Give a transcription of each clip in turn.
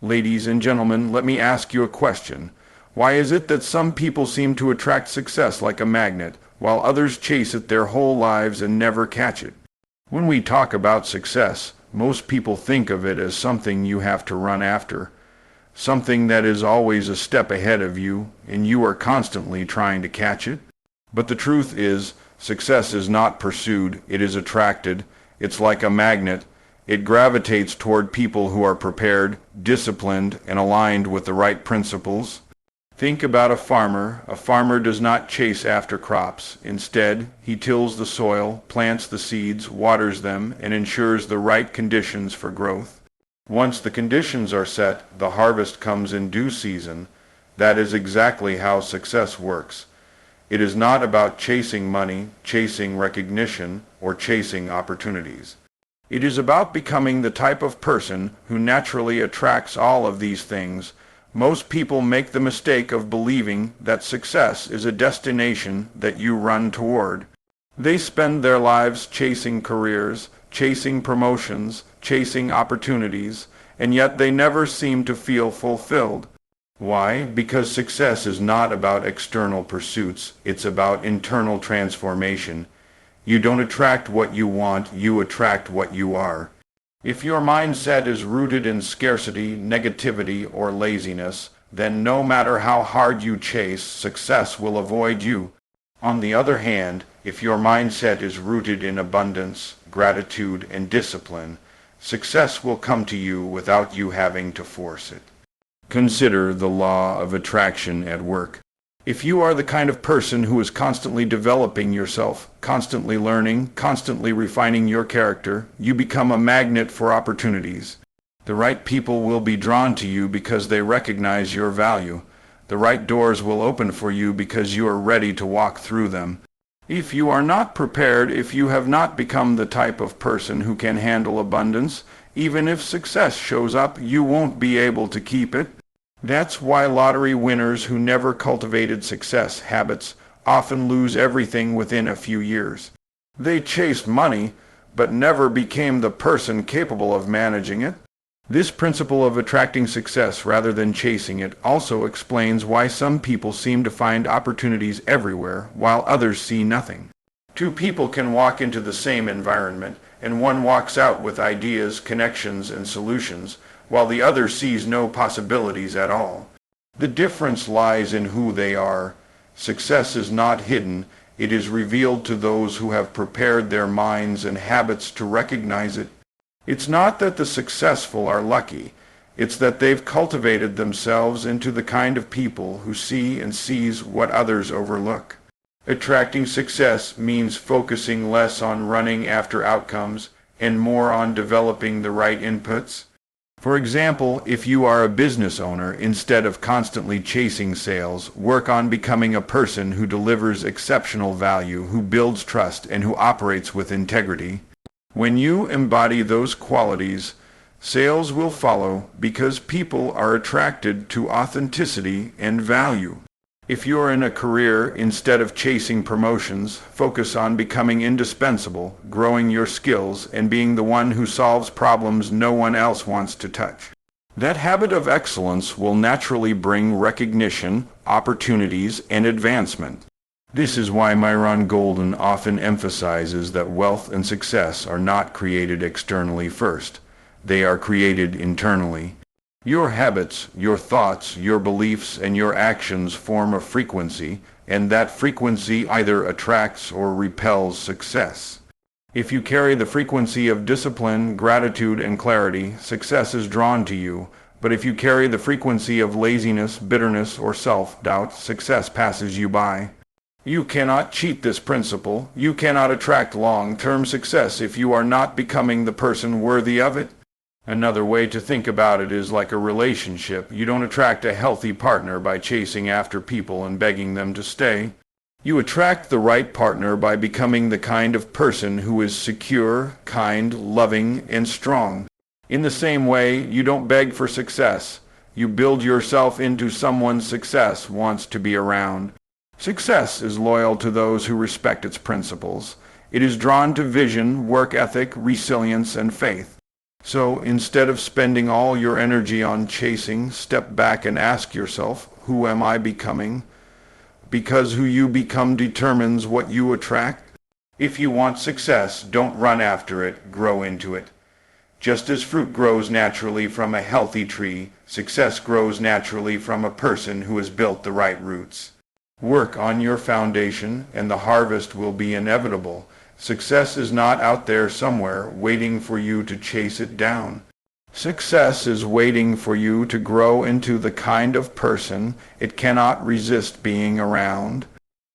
Ladies and gentlemen, let me ask you a question. Why is it that some people seem to attract success like a magnet, while others chase it their whole lives and never catch it? When we talk about success, most people think of it as something you have to run after, something that is always a step ahead of you, and you are constantly trying to catch it. But the truth is, success is not pursued, it is attracted. It's like a magnet. It gravitates toward people who are prepared, disciplined, and aligned with the right principles. Think about a farmer. A farmer does not chase after crops. Instead, he tills the soil, plants the seeds, waters them, and ensures the right conditions for growth. Once the conditions are set, the harvest comes in due season. That is exactly how success works. It is not about chasing money, chasing recognition, or chasing opportunities. It is about becoming the type of person who naturally attracts all of these things. Most people make the mistake of believing that success is a destination that you run toward. They spend their lives chasing careers, chasing promotions, chasing opportunities, and yet they never seem to feel fulfilled. Why? Because success is not about external pursuits, it's about internal transformation. You don't attract what you want, you attract what you are. If your mindset is rooted in scarcity, negativity, or laziness, then no matter how hard you chase, success will avoid you. On the other hand, if your mindset is rooted in abundance, gratitude, and discipline, success will come to you without you having to force it. Consider the law of attraction at work. If you are the kind of person who is constantly developing yourself, constantly learning, constantly refining your character, you become a magnet for opportunities. The right people will be drawn to you because they recognize your value. The right doors will open for you because you are ready to walk through them. If you are not prepared, if you have not become the type of person who can handle abundance, even if success shows up, you won't be able to keep it. That's why lottery winners who never cultivated success habits often lose everything within a few years. They chased money, but never became the person capable of managing it. This principle of attracting success rather than chasing it also explains why some people seem to find opportunities everywhere while others see nothing. Two people can walk into the same environment, and one walks out with ideas, connections, and solutions, while the other sees no possibilities at all. The difference lies in who they are. Success is not hidden, it is revealed to those who have prepared their minds and habits to recognize it. It's not that the successful are lucky, it's that they've cultivated themselves into the kind of people who see and seize what others overlook. Attracting success means focusing less on running after outcomes and more on developing the right inputs. For example, if you are a business owner, instead of constantly chasing sales, work on becoming a person who delivers exceptional value, who builds trust, and who operates with integrity. When you embody those qualities, sales will follow because people are attracted to authenticity and value. If you're in a career, instead of chasing promotions, focus on becoming indispensable, growing your skills, and being the one who solves problems no one else wants to touch. That habit of excellence will naturally bring recognition, opportunities, and advancement. This is why Myron Golden often emphasizes that wealth and success are not created externally first. They are created internally. Your habits, your thoughts, your beliefs, and your actions form a frequency, and that frequency either attracts or repels success. If you carry the frequency of discipline, gratitude, and clarity, success is drawn to you. But if you carry the frequency of laziness, bitterness, or self-doubt, success passes you by. You cannot cheat this principle. You cannot attract long-term success if you are not becoming the person worthy of it. Another way to think about it is like a relationship. You don't attract a healthy partner by chasing after people and begging them to stay. You attract the right partner by becoming the kind of person who is secure, kind, loving, and strong. In the same way, you don't beg for success. You build yourself into someone success wants to be around. Success is loyal to those who respect its principles. It is drawn to vision, work ethic, resilience, and faith. So instead of spending all your energy on chasing, step back and ask yourself, who am I becoming? Because who you become determines what you attract. If you want success, don't run after it, grow into it. Just as fruit grows naturally from a healthy tree, success grows naturally from a person who has built the right roots. Work on your foundation, and the harvest will be inevitable. Success is not out there somewhere waiting for you to chase it down. Success is waiting for you to grow into the kind of person it cannot resist being around.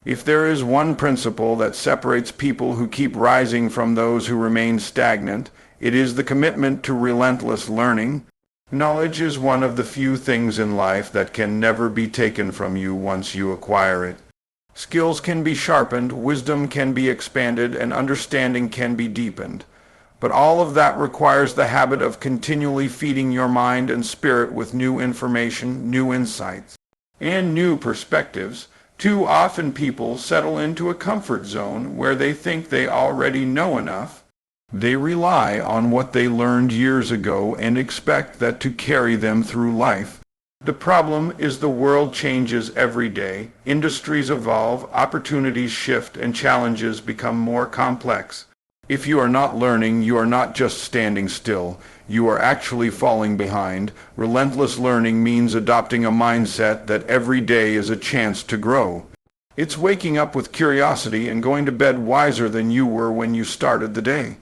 If there is one principle that separates people who keep rising from those who remain stagnant, it is the commitment to relentless learning. Knowledge is one of the few things in life that can never be taken from you once you acquire it. Skills can be sharpened, wisdom can be expanded, and understanding can be deepened. But all of that requires the habit of continually feeding your mind and spirit with new information, new insights, and new perspectives. Too often people settle into a comfort zone where they think they already know enough. They rely on what they learned years ago and expect that to carry them through life. The problem is the world changes every day. Industries evolve, opportunities shift, and challenges become more complex. If you are not learning, you are not just standing still. You are actually falling behind. Relentless learning means adopting a mindset that every day is a chance to grow. It's waking up with curiosity and going to bed wiser than you were when you started the day.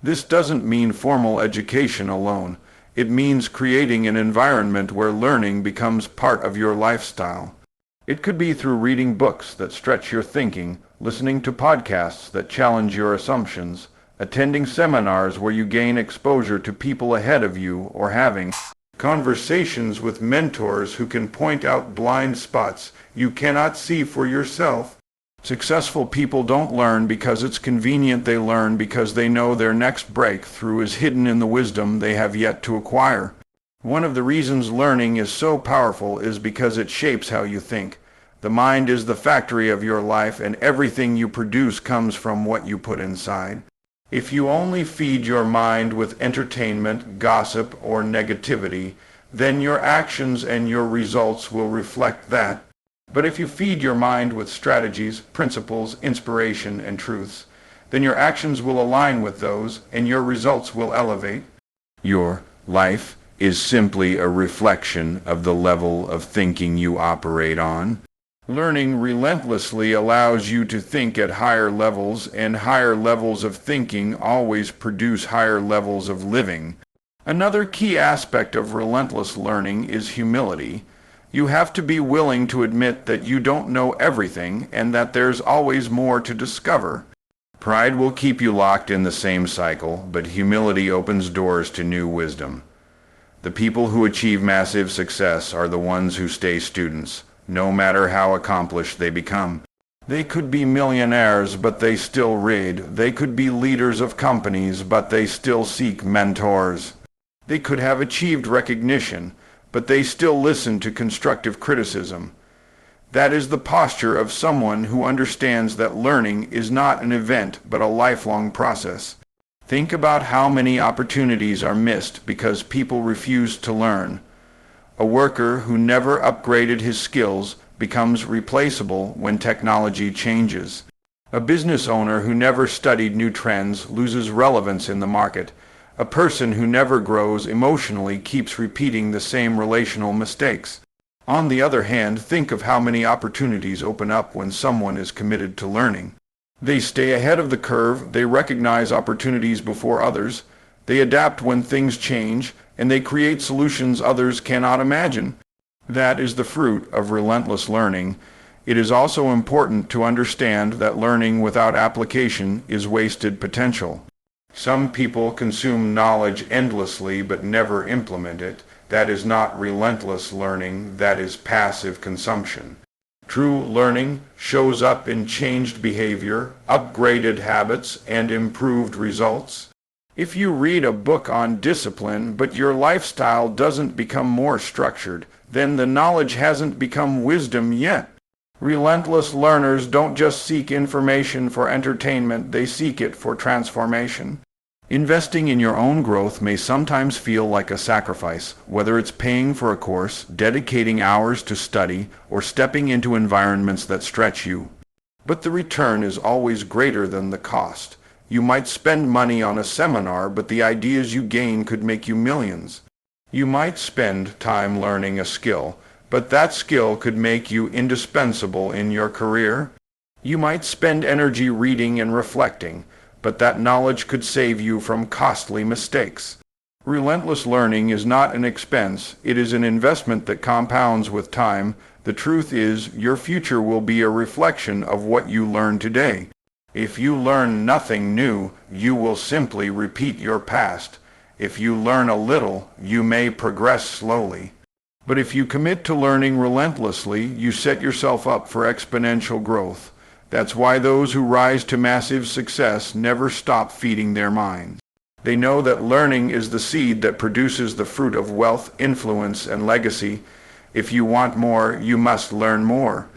This doesn't mean formal education alone. It means creating an environment where learning becomes part of your lifestyle. It could be through reading books that stretch your thinking, listening to podcasts that challenge your assumptions, attending seminars where you gain exposure to people ahead of you, or having conversations with mentors who can point out blind spots you cannot see for yourself. Successful people don't learn because it's convenient. They learn because they know their next breakthrough is hidden in the wisdom they have yet to acquire. One of the reasons learning is so powerful is because it shapes how you think. The mind is the factory of your life, and everything you produce comes from what you put inside. If you only feed your mind with entertainment, gossip, or negativity, then your actions and your results will reflect that. But if you feed your mind with strategies, principles, inspiration, and truths, then your actions will align with those, and your results will elevate. Your life is simply a reflection of the level of thinking you operate on. Learning relentlessly allows you to think at higher levels, and higher levels of thinking always produce higher levels of living. Another key aspect of relentless learning is humility. You have to be willing to admit that you don't know everything and that there's always more to discover. Pride will keep you locked in the same cycle, but humility opens doors to new wisdom. The people who achieve massive success are the ones who stay students, no matter how accomplished they become. They could be millionaires, but they still read. They could be leaders of companies, but they still seek mentors. They could have achieved recognition, but they still listen to constructive criticism. That is the posture of someone who understands that learning is not an event but a lifelong process. Think about how many opportunities are missed because people refuse to learn. A worker who never upgraded his skills becomes replaceable when technology changes. A business owner who never studied new trends loses relevance in the market. A person who never grows emotionally keeps repeating the same relational mistakes. On the other hand, think of how many opportunities open up when someone is committed to learning. They stay ahead of the curve, they recognize opportunities before others, they adapt when things change, and they create solutions others cannot imagine. That is the fruit of relentless learning. It is also important to understand that learning without application is wasted potential. Some people consume knowledge endlessly but never implement it. That is not relentless learning, that is passive consumption. True learning shows up in changed behavior, upgraded habits, and improved results. If you read a book on discipline but your lifestyle doesn't become more structured, then the knowledge hasn't become wisdom yet. Relentless learners don't just seek information for entertainment, they seek it for transformation. Investing in your own growth may sometimes feel like a sacrifice, whether it's paying for a course, dedicating hours to study, or stepping into environments that stretch you. But the return is always greater than the cost. You might spend money on a seminar, but the ideas you gain could make you millions. You might spend time learning a skill, but that skill could make you indispensable in your career. You might spend energy reading and reflecting, but that knowledge could save you from costly mistakes. Relentless learning is not an expense, it is an investment that compounds with time. The truth is, your future will be a reflection of what you learn today. If you learn nothing new, you will simply repeat your past. If you learn a little, you may progress slowly. But if you commit to learning relentlessly, you set yourself up for exponential growth. That's why those who rise to massive success never stop feeding their minds. They know that learning is the seed that produces the fruit of wealth, influence, and legacy. If you want more, you must learn more.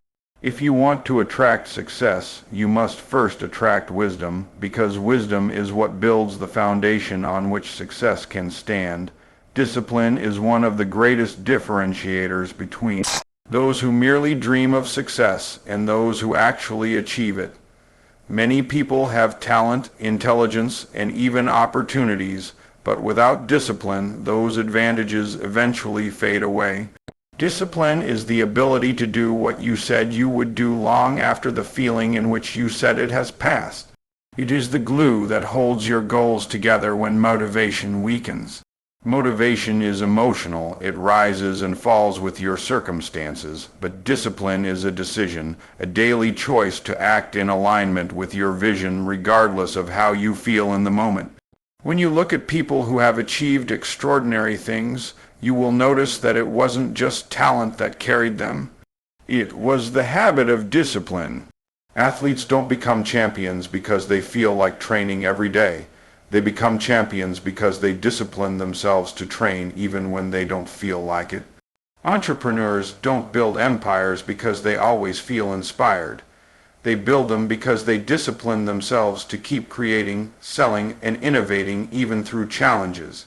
If you want to attract success, you must first attract wisdom, because wisdom is what builds the foundation on which success can stand. Discipline is one of the greatest differentiators between those who merely dream of success and those who actually achieve it. Many people have talent, intelligence, and even opportunities, but without discipline, those advantages eventually fade away. Discipline is the ability to do what you said you would do long after the feeling in which you said it has passed. It is the glue that holds your goals together when motivation weakens. Motivation is emotional, it rises and falls with your circumstances, but discipline is a decision, a daily choice to act in alignment with your vision regardless of how you feel in the moment. When you look at people who have achieved extraordinary things, you will notice that it wasn't just talent that carried them. It was the habit of discipline. Athletes don't become champions because they feel like training every day. They become champions because they discipline themselves to train even when they don't feel like it. Entrepreneurs don't build empires because they always feel inspired. They build them because they discipline themselves to keep creating, selling, and innovating even through challenges.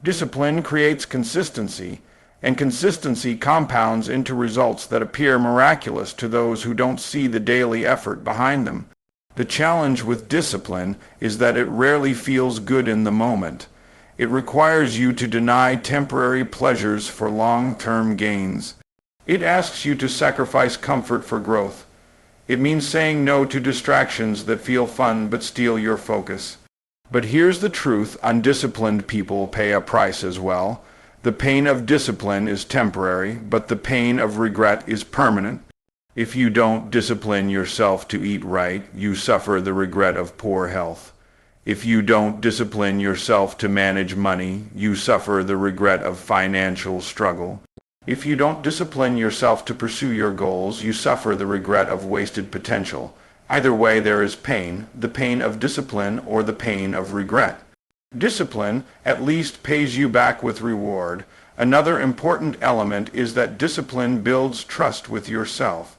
Discipline creates consistency, and consistency compounds into results that appear miraculous to those who don't see the daily effort behind them. The challenge with discipline is that it rarely feels good in the moment. It requires you to deny temporary pleasures for long-term gains. It asks you to sacrifice comfort for growth. It means saying no to distractions that feel fun but steal your focus. But here's the truth, undisciplined people pay a price as well. The pain of discipline is temporary, but the pain of regret is permanent. If you don't discipline yourself to eat right, you suffer the regret of poor health. If you don't discipline yourself to manage money, you suffer the regret of financial struggle. If you don't discipline yourself to pursue your goals, you suffer the regret of wasted potential. Either way, there is pain, the pain of discipline or the pain of regret. Discipline at least pays you back with reward. Another important element is that discipline builds trust with yourself.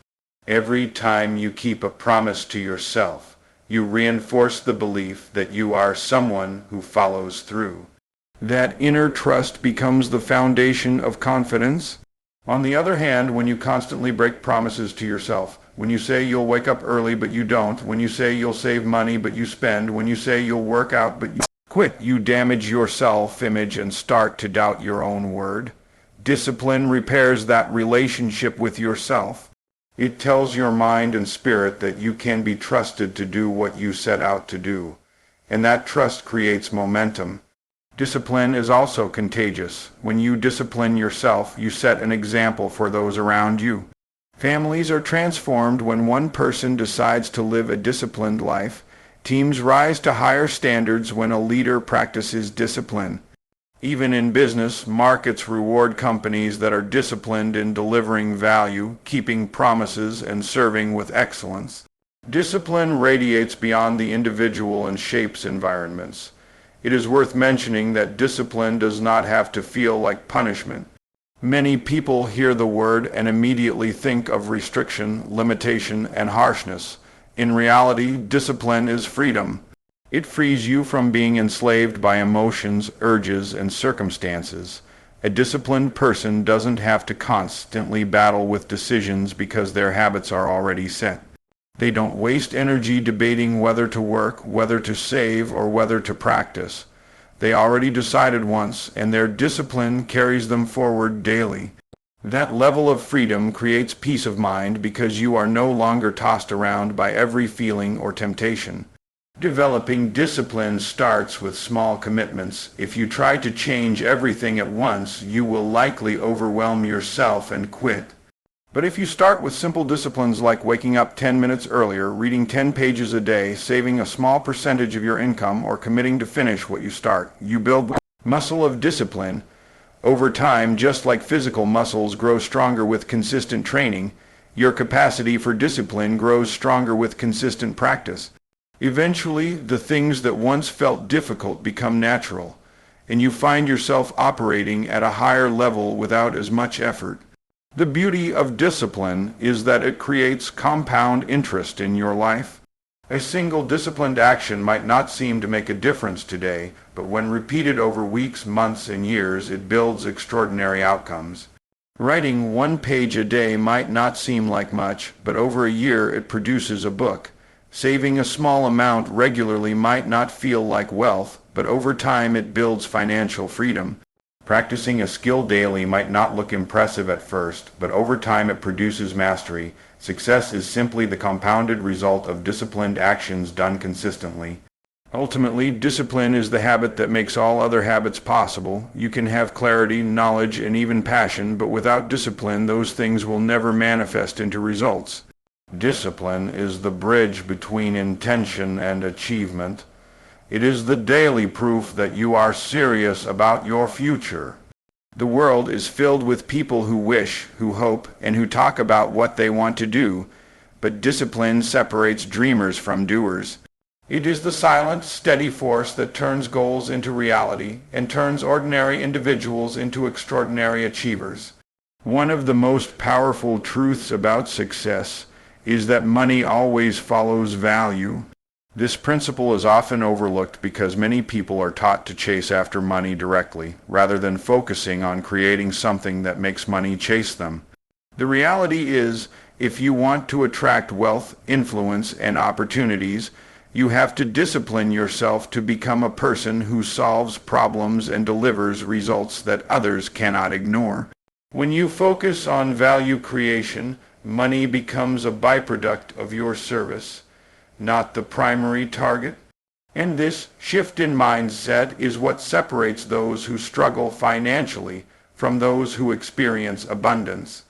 Every time you keep a promise to yourself, you reinforce the belief that you are someone who follows through. That inner trust becomes the foundation of confidence. On the other hand, when you constantly break promises to yourself, when you say you'll wake up early but you don't, when you say you'll save money but you spend, when you say you'll work out but you quit, you damage your self-image and start to doubt your own word. Discipline repairs that relationship with yourself. It tells your mind and spirit that you can be trusted to do what you set out to do, and that trust creates momentum. Discipline is also contagious. When you discipline yourself, you set an example for those around you. Families are transformed when one person decides to live a disciplined life. Teams rise to higher standards when a leader practices discipline. Even in business, markets reward companies that are disciplined in delivering value, keeping promises, and serving with excellence. Discipline radiates beyond the individual and shapes environments. It is worth mentioning that discipline does not have to feel like punishment. Many people hear the word and immediately think of restriction, limitation, and harshness. In reality, discipline is freedom. It frees you from being enslaved by emotions, urges, and circumstances. A disciplined person doesn't have to constantly battle with decisions because their habits are already set. They don't waste energy debating whether to work, whether to save, or whether to practice. They already decided once, and their discipline carries them forward daily. That level of freedom creates peace of mind because you are no longer tossed around by every feeling or temptation. Developing discipline starts with small commitments. If you try to change everything at once, you will likely overwhelm yourself and quit. But if you start with simple disciplines like waking up 10 minutes earlier, reading 10 pages a day, saving a small percentage of your income, or committing to finish what you start, you build muscle of discipline. Over time, just like physical muscles grow stronger with consistent training, your capacity for discipline grows stronger with consistent practice. Eventually, the things that once felt difficult become natural, and you find yourself operating at a higher level without as much effort. The beauty of discipline is that it creates compound interest in your life. A single disciplined action might not seem to make a difference today, but when repeated over weeks, months, and years, it builds extraordinary outcomes. Writing 1 page a day might not seem like much, but over a year it produces a book. Saving a small amount regularly might not feel like wealth, but over time it builds financial freedom. Practicing a skill daily might not look impressive at first, but over time it produces mastery. Success is simply the compounded result of disciplined actions done consistently. Ultimately, discipline is the habit that makes all other habits possible. You can have clarity, knowledge, and even passion, but without discipline, those things will never manifest into results. Discipline is the bridge between intention and achievement. It is the daily proof that you are serious about your future. The world is filled with people who wish, who hope, and who talk about what they want to do, but discipline separates dreamers from doers. It is the silent, steady force that turns goals into reality and turns ordinary individuals into extraordinary achievers. One of the most powerful truths about success is that money always follows value. This principle is often overlooked because many people are taught to chase after money directly, rather than focusing on creating something that makes money chase them. The reality is, if you want to attract wealth, influence, and opportunities, you have to discipline yourself to become a person who solves problems and delivers results that others cannot ignore. When you focus on value creation, money becomes a byproduct of your service, not the primary target. And this shift in mindset is what separates those who struggle financially from those who experience abundance.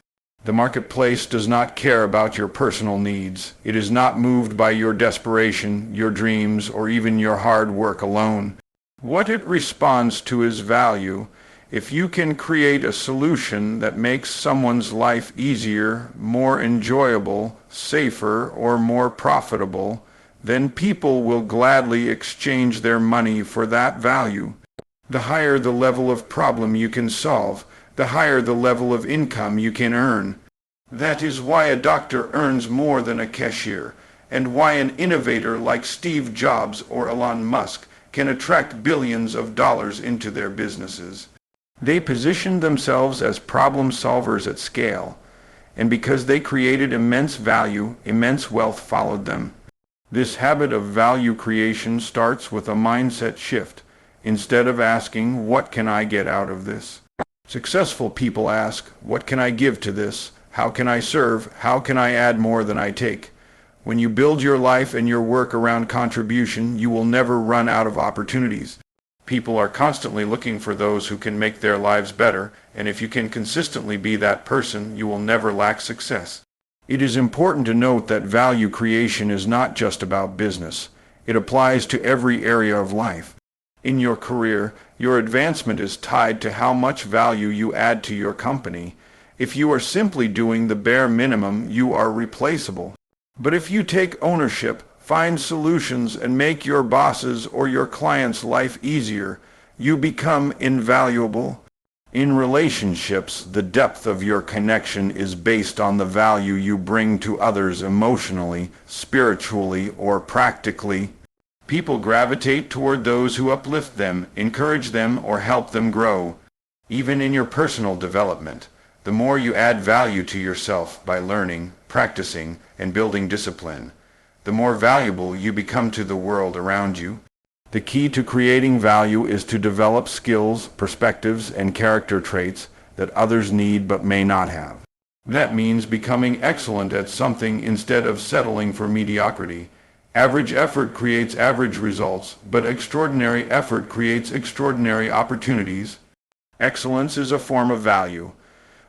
The marketplace does not care about your personal needs. It is not moved by your desperation, your dreams, or even your hard work alone. What it responds to is value. If you can create a solution that makes someone's life easier, more enjoyable, safer, or more profitable, then people will gladly exchange their money for that value. The higher the level of problem you can solve, the higher the level of income you can earn. That is why a doctor earns more than a cashier, and why an innovator like Steve Jobs or Elon Musk can attract billions of dollars into their businesses. They positioned themselves as problem solvers at scale, and because they created immense value, immense wealth followed them. This habit of value creation starts with a mindset shift. Instead of asking, "What can I get out of this?" Successful people ask, "What can I give to this? How can I serve? How can I add more than I take?" When you build your life and your work around contribution, you will never run out of opportunities. People are constantly looking for those who can make their lives better, and if you can consistently be that person, you will never lack success. It is important to note that value creation is not just about business. It applies to every area of life. In your career, your advancement is tied to how much value you add to your company. If you are simply doing the bare minimum, you are replaceable. But if you take ownership, find solutions, and make your boss's or your client's life easier, you become invaluable. In relationships, the depth of your connection is based on the value you bring to others emotionally, spiritually, or practically. People gravitate toward those who uplift them, encourage them, or help them grow. Even in your personal development, the more you add value to yourself by learning, practicing, and building discipline, the more valuable you become to the world around you. The key to creating value is to develop skills, perspectives, and character traits that others need but may not have. That means becoming excellent at something instead of settling for mediocrity. Average effort creates average results, but extraordinary effort creates extraordinary opportunities. Excellence is a form of value.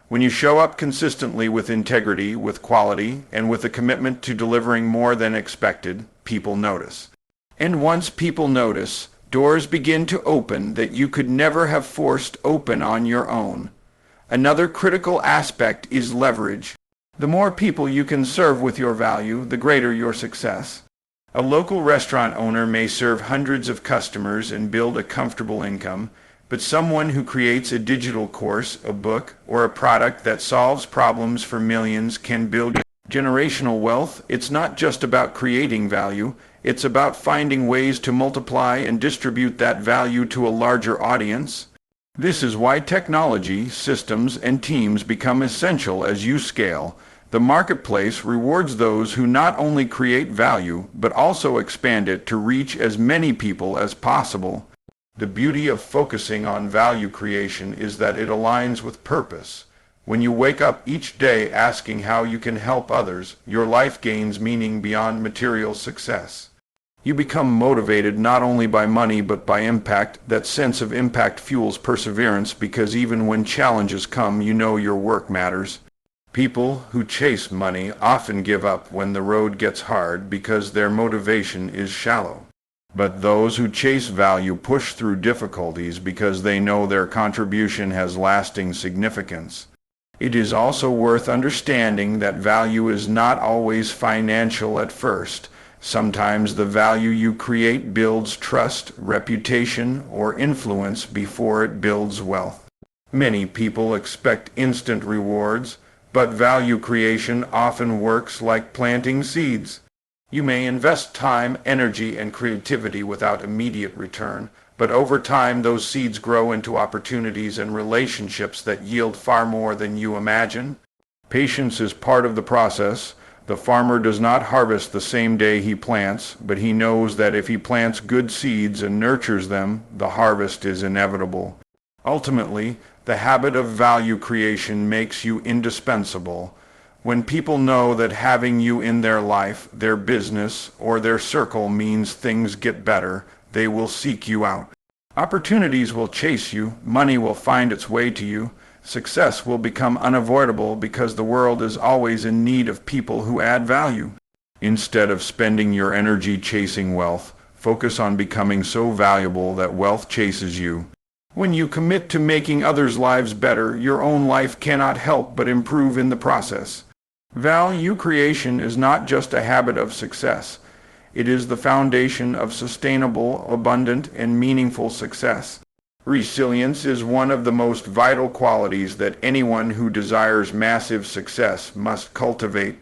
When you show up consistently with integrity, with quality, and with a commitment to delivering more than expected, people notice. And once people notice, doors begin to open that you could never have forced open on your own. Another critical aspect is leverage. The more people you can serve with your value, the greater your success. A local restaurant owner may serve hundreds of customers and build a comfortable income, but someone who creates a digital course, a book, or a product that solves problems for millions can build generational wealth. It's not just about creating value, it's about finding ways to multiply and distribute that value to a larger audience. This is why technology, systems, and teams become essential as you scale. The marketplace rewards those who not only create value, but also expand it to reach as many people as possible. The beauty of focusing on value creation is that it aligns with purpose. When you wake up each day asking how you can help others, your life gains meaning beyond material success. You become motivated not only by money but by impact. That sense of impact fuels perseverance because even when challenges come, you know your work matters. People who chase money often give up when the road gets hard because their motivation is shallow. But those who chase value push through difficulties because they know their contribution has lasting significance. It is also worth understanding that value is not always financial at first. Sometimes the value you create builds trust, reputation, or influence before it builds wealth. Many people expect instant rewards, but value creation often works like planting seeds. You may invest time, energy, and creativity without immediate return, but over time those seeds grow into opportunities and relationships that yield far more than you imagine. Patience is part of the process. The farmer does not harvest the same day he plants, but he knows that if he plants good seeds and nurtures them, the harvest is inevitable. Ultimately, the habit of value creation makes you indispensable. When people know that having you in their life, their business, or their circle means things get better, they will seek you out. Opportunities will chase you, money will find its way to you, success will become unavoidable because the world is always in need of people who add value. Instead of spending your energy chasing wealth, focus on becoming so valuable that wealth chases you. When you commit to making others' lives better, your own life cannot help but improve in the process. Value creation is not just a habit of success. It is the foundation of sustainable, abundant, and meaningful success. Resilience is one of the most vital qualities that anyone who desires massive success must cultivate.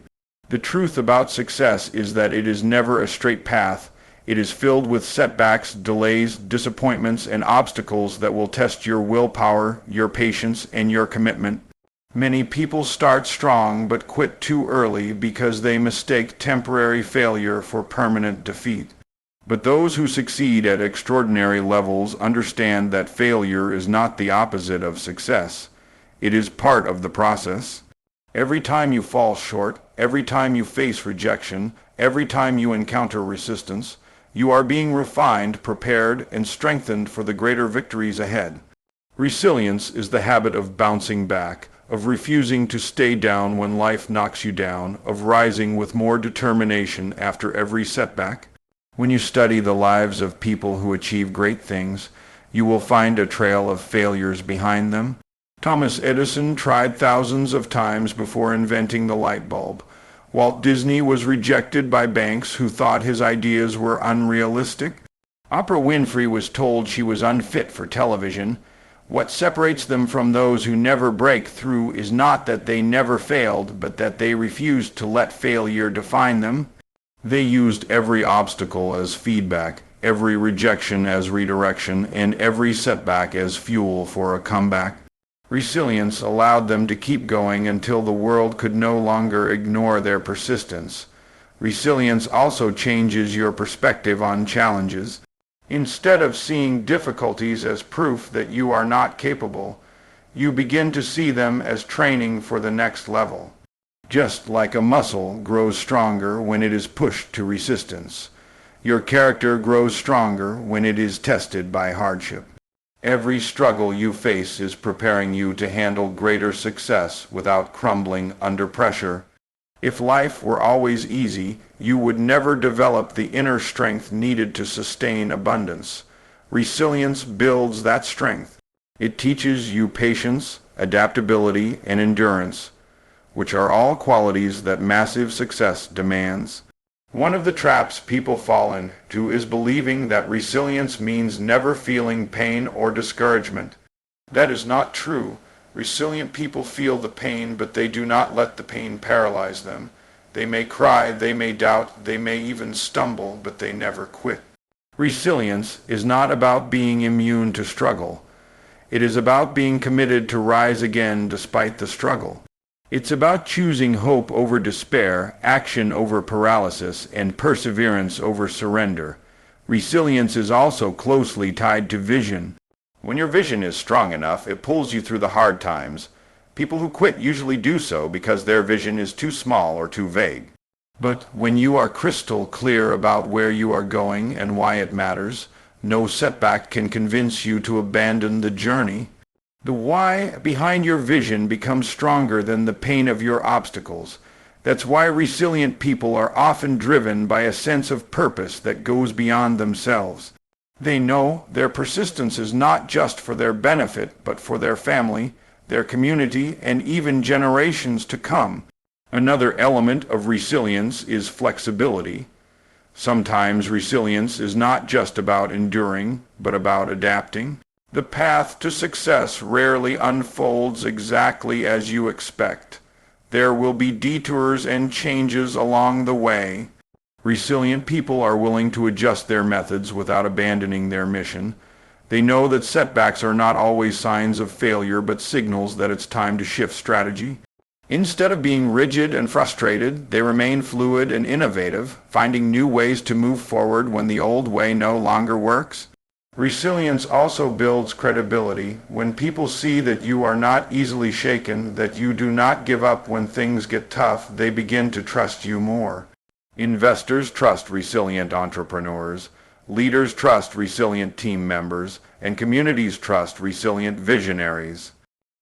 The truth about success is that it is never a straight path. It is filled with setbacks, delays, disappointments, and obstacles that will test your willpower, your patience, and your commitment. Many people start strong but quit too early because they mistake temporary failure for permanent defeat. But those who succeed at extraordinary levels understand that failure is not the opposite of success. It is part of the process. Every time you fall short, every time you face rejection, every time you encounter resistance, you are being refined, prepared, and strengthened for the greater victories ahead. Resilience is the habit of bouncing back, of refusing to stay down when life knocks you down, of rising with more determination after every setback. When you study the lives of people who achieve great things, you will find a trail of failures behind them. Thomas Edison tried thousands of times before inventing the light bulb. Walt Disney was rejected by banks who thought his ideas were unrealistic. Oprah Winfrey was told she was unfit for television. What separates them from those who never break through is not that they never failed, but that they refused to let failure define them. They used every obstacle as feedback, every rejection as redirection, and every setback as fuel for a comeback. Resilience allowed them to keep going until the world could no longer ignore their persistence. Resilience also changes your perspective on challenges. Instead of seeing difficulties as proof that you are not capable, you begin to see them as training for the next level. Just like a muscle grows stronger when it is pushed to resistance, your character grows stronger when it is tested by hardship. Every struggle you face is preparing you to handle greater success without crumbling under pressure. If life were always easy, you would never develop the inner strength needed to sustain abundance. Resilience builds that strength. It teaches you patience, adaptability, and endurance, which are all qualities that massive success demands. One of the traps people fall into is believing that resilience means never feeling pain or discouragement. That is not true. Resilient people feel the pain, but they do not let the pain paralyze them. They may cry, they may doubt, they may even stumble, but they never quit. Resilience is not about being immune to struggle. It is about being committed to rise again despite the struggle. It's about choosing hope over despair, action over paralysis, and perseverance over surrender. Resilience is also closely tied to vision. When your vision is strong enough, it pulls you through the hard times. People who quit usually do so because their vision is too small or too vague. But when you are crystal clear about where you are going and why it matters, no setback can convince you to abandon the journey. The why behind your vision becomes stronger than the pain of your obstacles. That's why resilient people are often driven by a sense of purpose that goes beyond themselves. They know their persistence is not just for their benefit, but for their family, their community, and even generations to come. Another element of resilience is flexibility. Sometimes resilience is not just about enduring, but about adapting. The path to success rarely unfolds exactly as you expect. There will be detours and changes along the way. Resilient people are willing to adjust their methods without abandoning their mission. They know that setbacks are not always signs of failure, but signals that it's time to shift strategy. Instead of being rigid and frustrated, they remain fluid and innovative, finding new ways to move forward when the old way no longer works. Resilience also builds credibility. When people see that you are not easily shaken, that you do not give up when things get tough, they begin to trust you more. Investors trust resilient entrepreneurs. Leaders trust resilient team members, and communities trust resilient visionaries.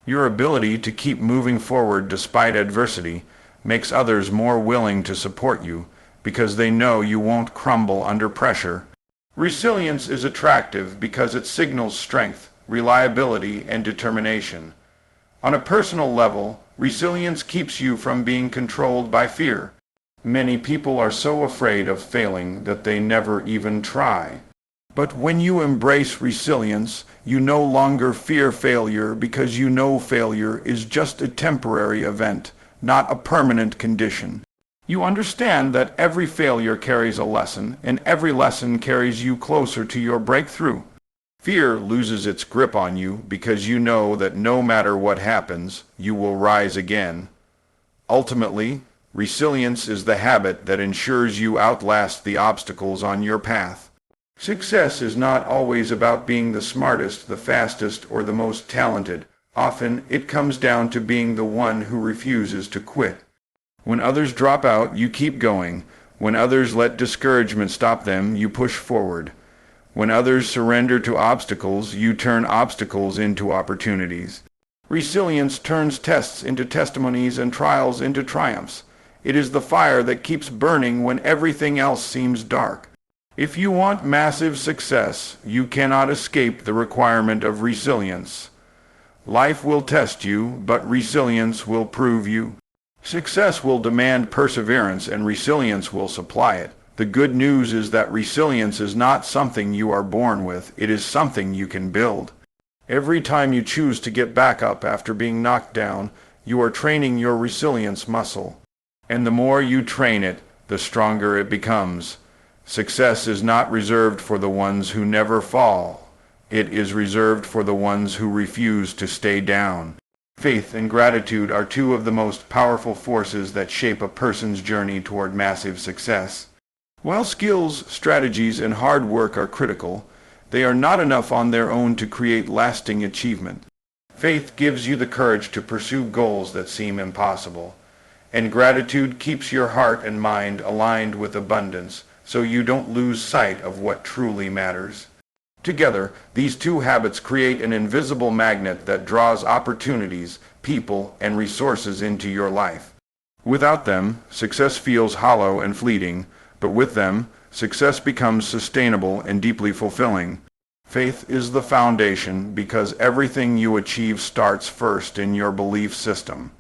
Your ability to keep moving forward despite adversity makes others more willing to support you because they know you won't crumble under pressure. Resilience is attractive because it signals strength, reliability, and determination. On a personal level, resilience keeps you from being controlled by fear. Many people are so afraid of failing that they never even try. But when you embrace resilience, you no longer fear failure because you know failure is just a temporary event, not a permanent condition. You understand that every failure carries a lesson, and every lesson carries you closer to your breakthrough. Fear loses its grip on you because you know that no matter what happens, you will rise again. Ultimately, resilience is the habit that ensures you outlast the obstacles on your path. Success is not always about being the smartest, the fastest, or the most talented. Often, it comes down to being the one who refuses to quit. When others drop out, you keep going. When others let discouragement stop them, you push forward. When others surrender to obstacles, you turn obstacles into opportunities. Resilience turns tests into testimonies and trials into triumphs. It is the fire that keeps burning when everything else seems dark. If you want massive success, you cannot escape the requirement of resilience. Life will test you, but resilience will prove you. Success will demand perseverance, and resilience will supply it. The good news is that resilience is not something you are born with. It is something you can build. Every time you choose to get back up after being knocked down, you are training your resilience muscle. And the more you train it, the stronger it becomes. Success is not reserved for the ones who never fall. It is reserved for the ones who refuse to stay down. Faith and gratitude are two of the most powerful forces that shape a person's journey toward massive success. While skills, strategies, and hard work are critical, they are not enough on their own to create lasting achievement. Faith gives you the courage to pursue goals that seem impossible, and gratitude keeps your heart and mind aligned with abundance, so you don't lose sight of what truly matters. Together, these two habits create an invisible magnet that draws opportunities, people, and resources into your life. Without them, success feels hollow and fleeting, but with them, success becomes sustainable and deeply fulfilling. Faith is the foundation because everything you achieve starts first in your belief system.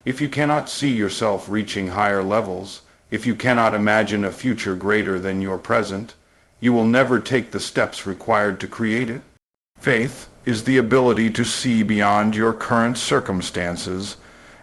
If you cannot see yourself reaching higher levels, if you cannot imagine a future greater than your present, you will never take the steps required to create it. Faith is the ability to see beyond your current circumstances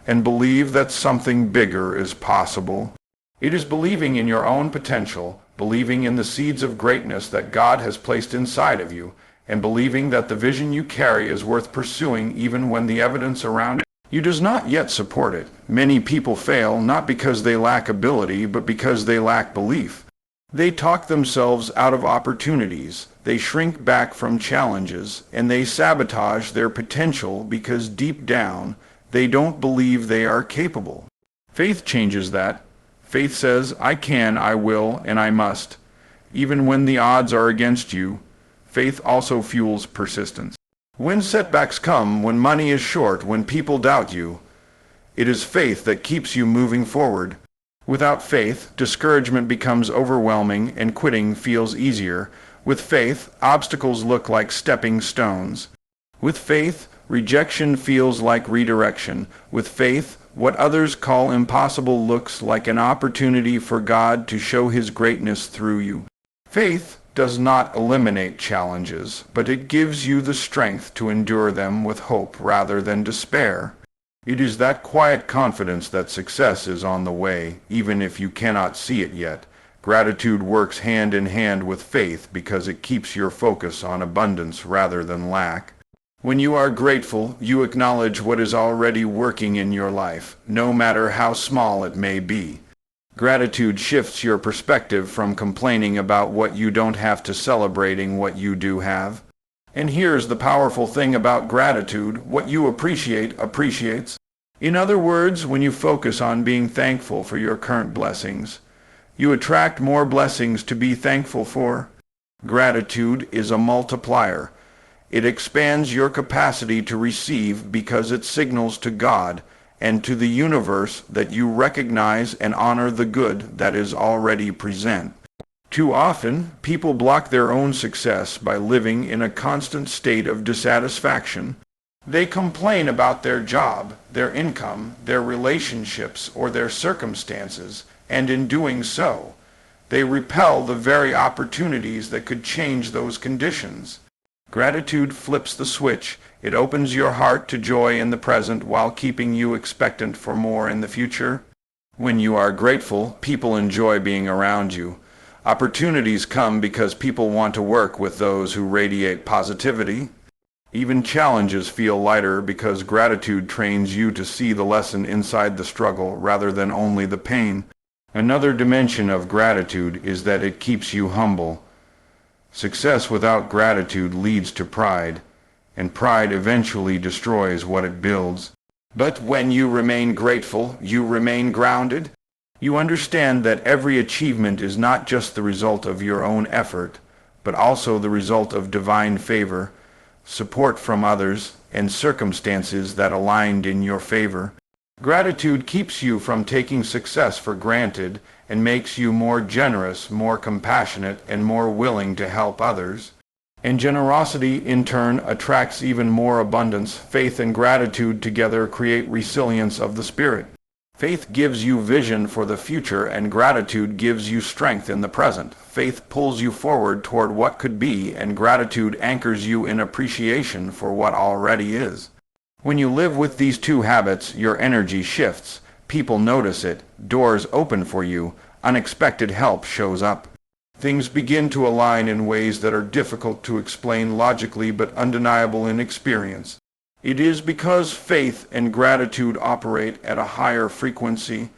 and believe that something bigger is possible. It is believing in your own potential, believing in the seeds of greatness that God has placed inside of you, and believing that the vision you carry is worth pursuing even when the evidence around you does not yet support it. Many people fail not because they lack ability, but because they lack belief. They talk themselves out of opportunities, they shrink back from challenges, and they sabotage their potential because deep down they don't believe they are capable. Faith changes that. Faith says, I can, I will, and I must. Even when the odds are against you, faith also fuels persistence. When setbacks come, when money is short, when people doubt you, it is faith that keeps you moving forward. Without faith, discouragement becomes overwhelming and quitting feels easier. With faith, obstacles look like stepping stones. With faith, rejection feels like redirection. With faith, what others call impossible looks like an opportunity for God to show His greatness through you. Faith does not eliminate challenges, but it gives you the strength to endure them with hope rather than despair. It is that quiet confidence that success is on the way, even if you cannot see it yet. Gratitude works hand in hand with faith because it keeps your focus on abundance rather than lack. When you are grateful, you acknowledge what is already working in your life, no matter how small it may be. Gratitude shifts your perspective from complaining about what you don't have to celebrating what you do have. And here's the powerful thing about gratitude: what you appreciate appreciates. In other words, when you focus on being thankful for your current blessings, you attract more blessings to be thankful for. Gratitude is a multiplier. It expands your capacity to receive because it signals to God and to the universe that you recognize and honor the good that is already present. Too often, people block their own success by living in a constant state of dissatisfaction. They complain about their job, their income, their relationships, or their circumstances, and in doing so, they repel the very opportunities that could change those conditions. Gratitude flips the switch. It opens your heart to joy in the present while keeping you expectant for more in the future. When you are grateful, people enjoy being around you. Opportunities come because people want to work with those who radiate positivity. Even challenges feel lighter because gratitude trains you to see the lesson inside the struggle rather than only the pain. Another dimension of gratitude is that it keeps you humble. Success without gratitude leads to pride, and pride eventually destroys what it builds. But when you remain grateful, you remain grounded. You understand that every achievement is not just the result of your own effort, but also the result of divine favor, support from others, and circumstances that aligned in your favor. Gratitude keeps you from taking success for granted and makes you more generous, more compassionate, and more willing to help others. And generosity, in turn, attracts even more abundance. Faith and gratitude together create resilience of the spirit. Faith gives you vision for the future, and gratitude gives you strength in the present. Faith pulls you forward toward what could be, and gratitude anchors you in appreciation for what already is. When you live with these two habits, your energy shifts. People notice it. Doors open for you. Unexpected help shows up. things begin to align in ways that are difficult to explain logically but undeniable in experience. It is because faith and gratitude operate at a higher frequency